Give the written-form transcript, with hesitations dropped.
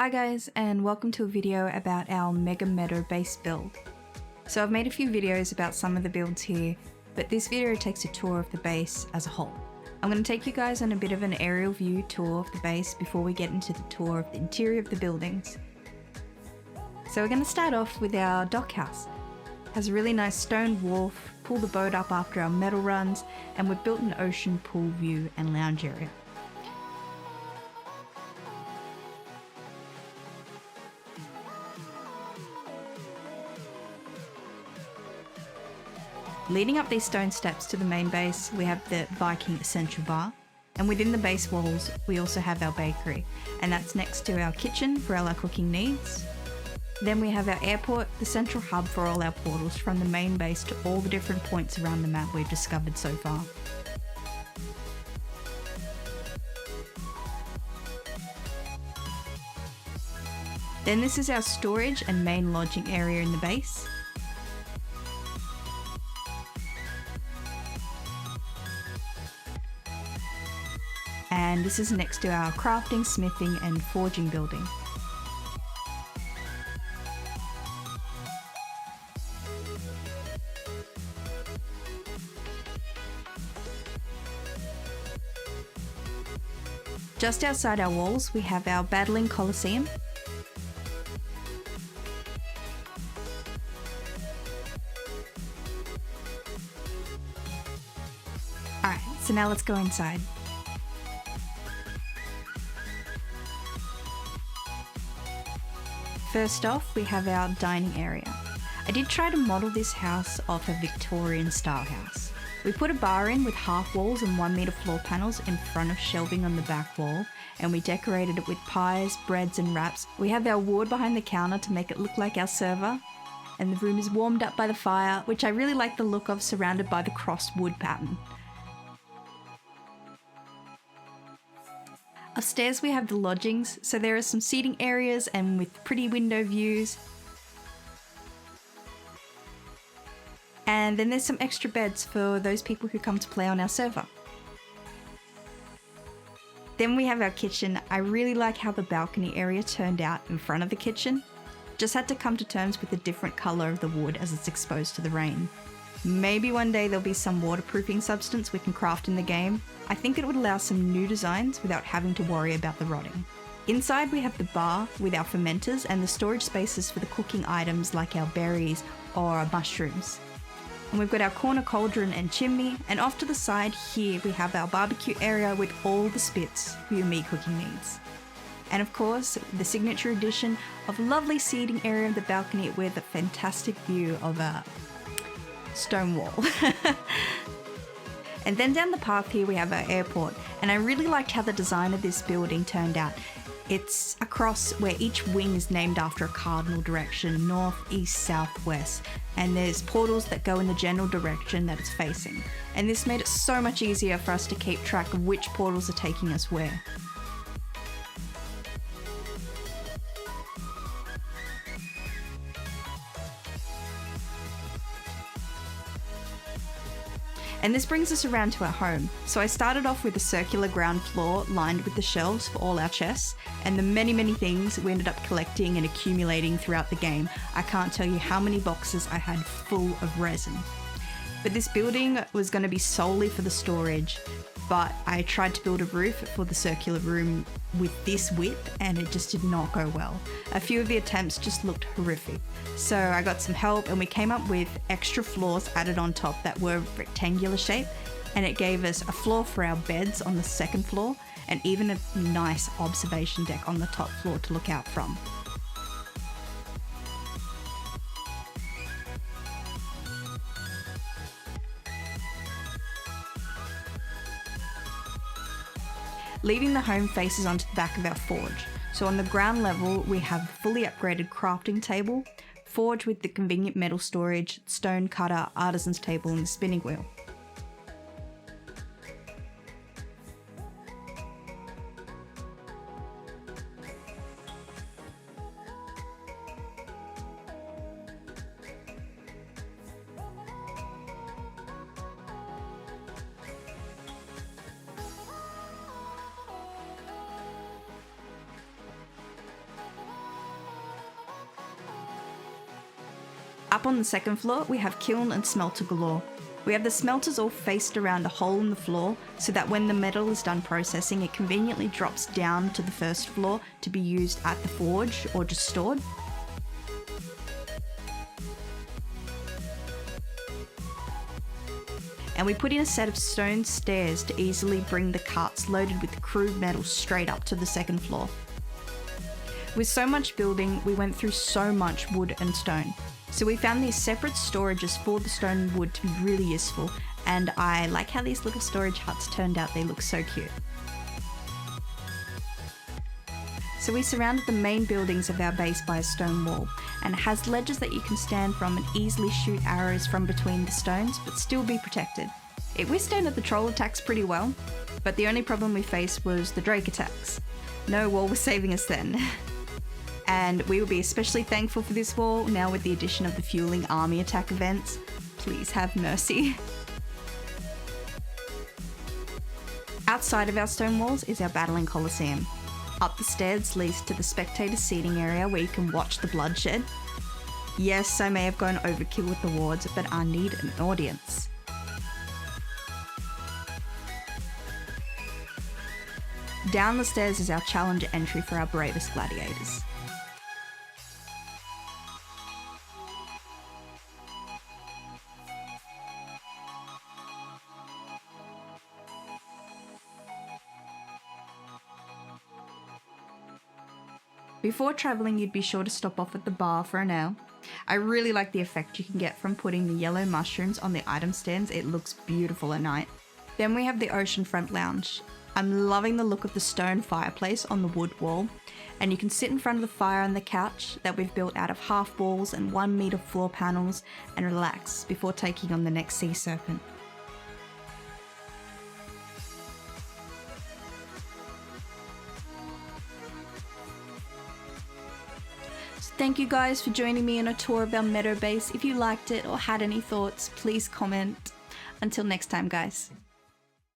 Hi guys, and welcome to a video about our Mega Meadow base build. So I've made a few videos about some of the builds here, but this video takes a tour of the base as a whole. I'm going to take you guys on a bit of an aerial view tour of the base before we get into the tour of the interior of the buildings. So we're going to start off with our dockhouse. It has a really nice stone wharf, pull the boat up after our metal runs, and we've built an ocean pool view and lounge area. Leading up these stone steps to the main base, we have the Viking Essential Bar, and within the base walls we also have our bakery, and that's next to our kitchen for all our cooking needs. Then we have our airport, the central hub for all our portals from the main base to all the different points around the map we've discovered so far. Then this is our storage and main lodging area in the base. And this is next to our crafting, smithing and forging building. Just outside our walls we have our battling Colosseum. Alright, so now let's go inside. First off, we have our dining area. I did try to model this house off a Victorian style house. We put a bar in with half walls and 1 meter floor panels in front of shelving on the back wall, and we decorated it with pies, breads and wraps. We have our ward behind the counter to make it look like our server, and the room is warmed up by the fire, which I really like the look of, surrounded by the crossed wood pattern. Upstairs we have the lodgings, so there are some seating areas and with pretty window views. And then there's some extra beds for those people who come to play on our server. Then we have our kitchen. I really like how the balcony area turned out in front of the kitchen. Just had to come to terms with the different colour of the wood as it's exposed to the rain. Maybe one day there'll be some waterproofing substance we can craft in the game. I think it would allow some new designs without having to worry about the rotting. Inside we have the bar with our fermenters and the storage spaces for the cooking items like our berries or our mushrooms. And we've got our corner cauldron and chimney, and off to the side here we have our barbecue area with all the spits for your meat cooking needs. And of course, the signature addition of a lovely seating area of the balcony with a fantastic view of a stone wall. And then down the path here we have our airport, and I really liked how the design of this building turned out. It's a cross where each wing is named after a cardinal direction, north, east, south, west, and there's portals that go in the general direction that it's facing. And this made it so much easier for us to keep track of which portals are taking us where. And this brings us around to our home. So I started off with a circular ground floor lined with the shelves for all our chests and the many things we ended up collecting and accumulating throughout the game. I can't tell you how many boxes I had full of resin. But this building was going to be solely for the storage, but I tried to build a roof for the circular room with this width and it just did not go well. A few of the attempts just looked horrific. So I got some help and we came up with extra floors added on top that were rectangular shape, and it gave us a floor for our beds on the second floor and even a nice observation deck on the top floor to look out from. Leaving the home faces onto the back of our forge. So on the ground level we have a fully upgraded crafting table, forge with the convenient metal storage, stone cutter, artisan's table and the spinning wheel. Up on the second floor, we have kiln and smelter galore. We have the smelters all faced around a hole in the floor so that when the metal is done processing, it conveniently drops down to the first floor to be used at the forge or just stored. And we put in a set of stone stairs to easily bring the carts loaded with crude metal straight up to the second floor. With so much building, we went through so much wood and stone. So we found these separate storages for the stone and wood to be really useful, and I like how these little storage huts turned out. They look so cute. So we surrounded the main buildings of our base by a stone wall, and it has ledges that you can stand from and easily shoot arrows from between the stones, but still be protected. It withstood the troll attacks pretty well, but the only problem we faced was the drake attacks. No wall was saving us then. And we will be especially thankful for this wall now with the addition of the fueling army attack events. Please have mercy. Outside of our stone walls is our battling Colosseum. Up the stairs leads to the spectator seating area where you can watch the bloodshed. Yes, I may have gone overkill with the wards, but I need an audience. Down the stairs is our challenger entry for our bravest gladiators. Before travelling, you'd be sure to stop off at the bar for an ale. I really like the effect you can get from putting the yellow mushrooms on the item stands. It looks beautiful at night. Then we have the oceanfront lounge. I'm loving the look of the stone fireplace on the wood wall, and you can sit in front of the fire on the couch that we've built out of half walls and 1 meter floor panels and relax before taking on the next sea serpent. Thank you guys for joining me on a tour of our Meadow base. If you liked it or had any thoughts, please comment. Until next time, guys.